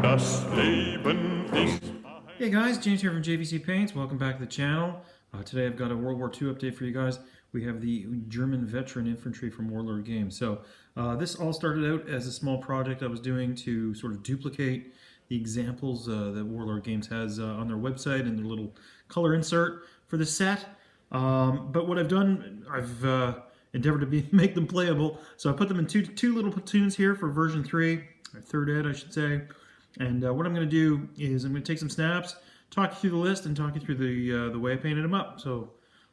Das Leben ist. Hey guys, James here from JVC Paints. Welcome back to the channel. Today I've got a World War II update for you guys. We have the German veteran infantry from Warlord Games. So this all started out as a small project I was doing to sort of duplicate the examples that Warlord Games has on their website and their little color insert for the set. But what I've done, I've endeavored to make them playable. So I put them in two little platoons here for version 3, or third ed I should say. And what I'm going to do is I'm going to take some snaps, talk you through the list, and talk you through the way I painted them up. So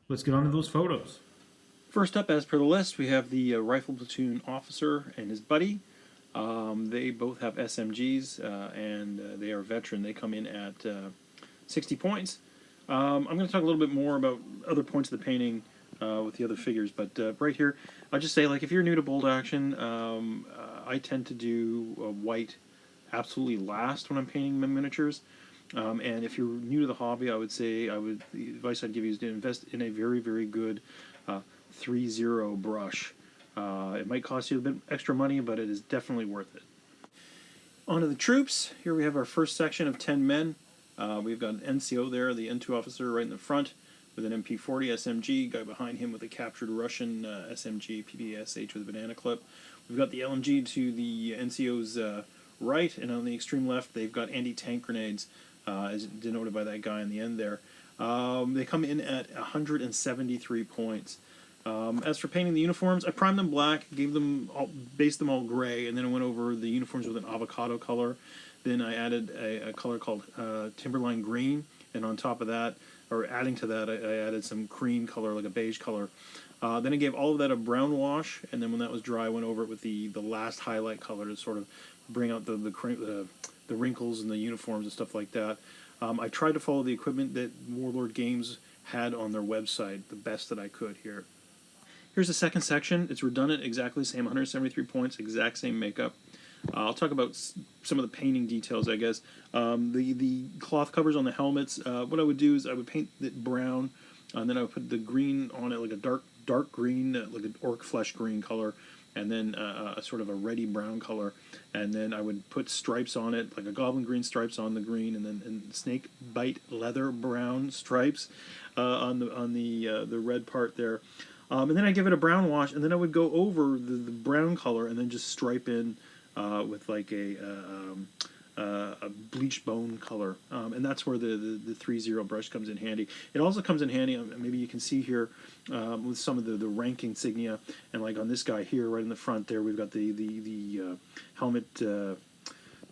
let's get on to those photos. First up, as per the list, we have the rifle platoon officer and his buddy. They both have SMGs, and they are veteran. They come in at 60 points. I'm going to talk a little bit more about other points of the painting with the other figures, but right here, I'll just say, like, if you're new to bolt action, I tend to do white absolutely last when I'm painting miniatures. And if you're new to the hobby, I would say the advice I'd give you is to invest in a very, very good 3-0 brush. It might cost you a bit extra money, but it is definitely worth it. On to the troops. Here we have our first section of 10 men. We've got an NCO there, the N2 officer right in the front with an MP40 SMG, guy behind him with a captured Russian SMG PPSH with a banana clip. We've got the LMG to the NCO's right, and on the extreme left they've got anti-tank grenades, as denoted by that guy in the end there. They come in at 173 points. As for painting the uniforms, I primed them black, based them all gray, and then I went over the uniforms with an avocado color. Then I added a color called Timberline Green, and on top of that, or adding to that, I added some cream color, like a beige color. Then I gave all of that a brown wash, and then when that was dry, I went over it with the last highlight color to sort of bring out the wrinkles in the uniforms and stuff like that. I tried to follow the equipment that Warlord Games had on their website the best that I could here. Here's the second section. It's redundant, exactly the same, 173 points, exact same makeup. I'll talk about some of the painting details, I guess. The cloth covers on the helmets, what I would do is I would paint it brown, and then I would put the green on it, like a dark green, like an orc flesh green color, and then a sort of a reddy brown color, and then I would put stripes on it, like a goblin green stripes on the green, and then snake bite leather brown stripes on the red part there. And then I give it a brown wash, and then I would go over the brown color and then just stripe in with like a bleached bone color, and that's where the 3-0 brush comes in handy. It also comes in handy, maybe you can see here, with some of the rank insignia, and like on this guy here, right in the front there, we've got the helmet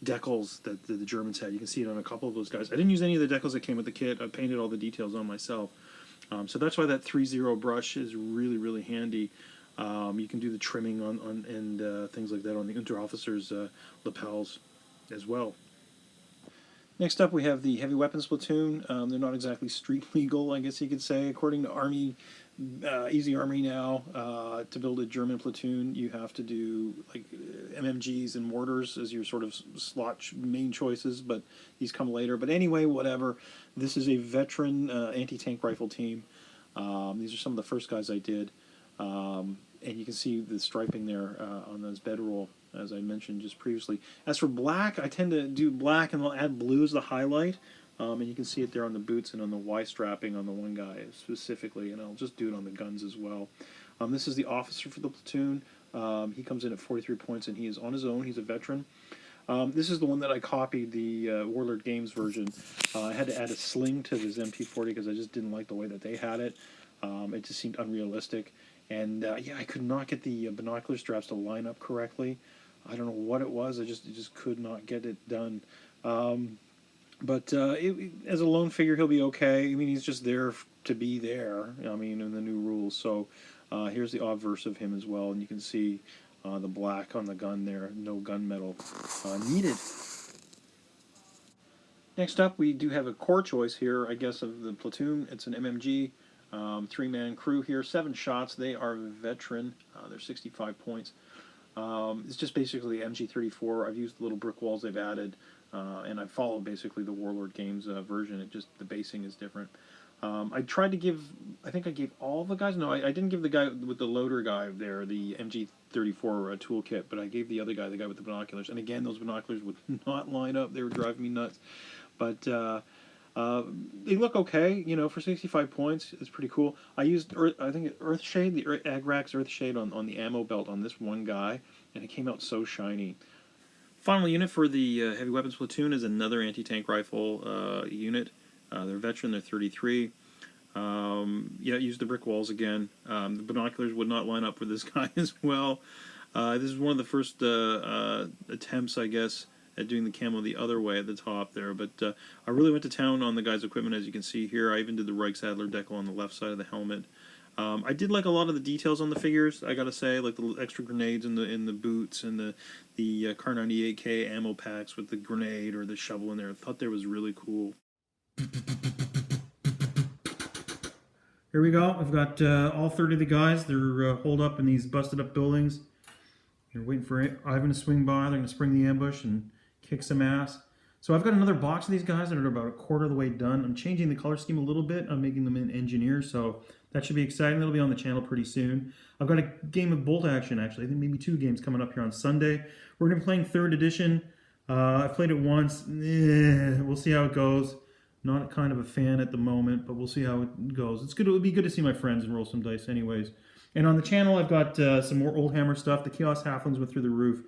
decals that the Germans had. You can see it on a couple of those guys. I didn't use any of the decals that came with the kit. I painted all the details on myself. So that's why that 3-0 brush is really, really handy. You can do the trimming on and things like that on the Unterofficer's lapels as well. Next up, we have the heavy weapons platoon. They're not exactly street legal, I guess you could say. According to Army, Easy Army now, to build a German platoon, you have to do like MMGs and mortars as your sort of slot main choices, but these come later. But anyway, whatever. This is a veteran anti-tank rifle team. These are some of the first guys I did. And you can see the striping there on those bedroll, as I mentioned just previously. As for black, I tend to do black and I'll add blue as the highlight. And you can see it there on the boots and on the Y strapping on the one guy specifically, and I'll just do it on the guns as well. This is the officer for the platoon. He comes in at 43 points, and he is on his own. He's a veteran. This is the one that I copied, the Warlord Games version. I had to add a sling to this MP40 because I just didn't like the way that they had it. It just seemed unrealistic. And yeah, I could not get the binocular straps to line up correctly. I don't know what it was. I just could not get it done. But as a lone figure, he'll be okay. I mean, he's just there to be there. I mean, in the new rules. So here's the obverse of him as well, and you can see the black on the gun there. No gunmetal needed. Next up, we do have a core choice here, I guess, of the platoon. It's an MMG, 3-man crew here, 7 shots. They are veteran. They're 65 points. It's just basically MG34. I've used the little brick walls they've added, and I follow basically the Warlord Games version. The basing is different. I tried to give, I think I gave all the guys, no, I didn't give the guy with the loader guy there, the MG34 toolkit, but I gave the other guy, the guy with the binoculars. And again, those binoculars would not line up. They were driving me nuts. But they look okay, you know, for 65 points. It's pretty cool. I used, I think, Earthshade, the Agrax Earthshade on the ammo belt on this one guy, and it came out so shiny. Final unit for the heavy weapons platoon is another anti-tank rifle unit. They're veteran, they're 33. Yeah, use the brick walls again. The binoculars would not line up for this guy as well. This is one of the first attempts, I guess, at doing the camo the other way at the top there. But I really went to town on the guy's equipment, as you can see here. I even did the Reichsadler decal on the left side of the helmet. I did like a lot of the details on the figures, I gotta say, like the extra grenades in the boots and the Kar 98K ammo packs with the grenade or the shovel in there. I thought that was really cool. Here we go. I've got all 30 of the guys. They're holed up in these busted up buildings. They're waiting for Ivan to swing by. They're going to spring the ambush and kick some ass. So I've got another box of these guys that are about a quarter of the way done. I'm changing the color scheme a little bit. I'm making them in engineers, so that should be exciting. That'll be on the channel pretty soon. I've got a game of bolt action, actually. I think maybe 2 games coming up here on Sunday. We're going to be playing 3rd edition. I've played it once. We'll see how it goes. Not kind of a fan at the moment, but we'll see how it goes. It's good. It would be good to see my friends and roll some dice anyways. And on the channel, I've got some more Old Hammer stuff. The Chaos Halflings went through the roof.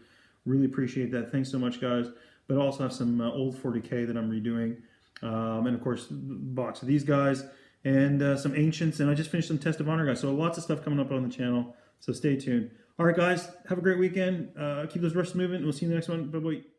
Really appreciate that. Thanks so much, guys. But I also have some old 40K that I'm redoing. And, of course, a box of these guys. And some Ancients. And I just finished some Test of Honor guys. So lots of stuff coming up on the channel. So stay tuned. All right, guys. Have a great weekend. Keep those rushes moving. And we'll see you in the next one. Bye-bye.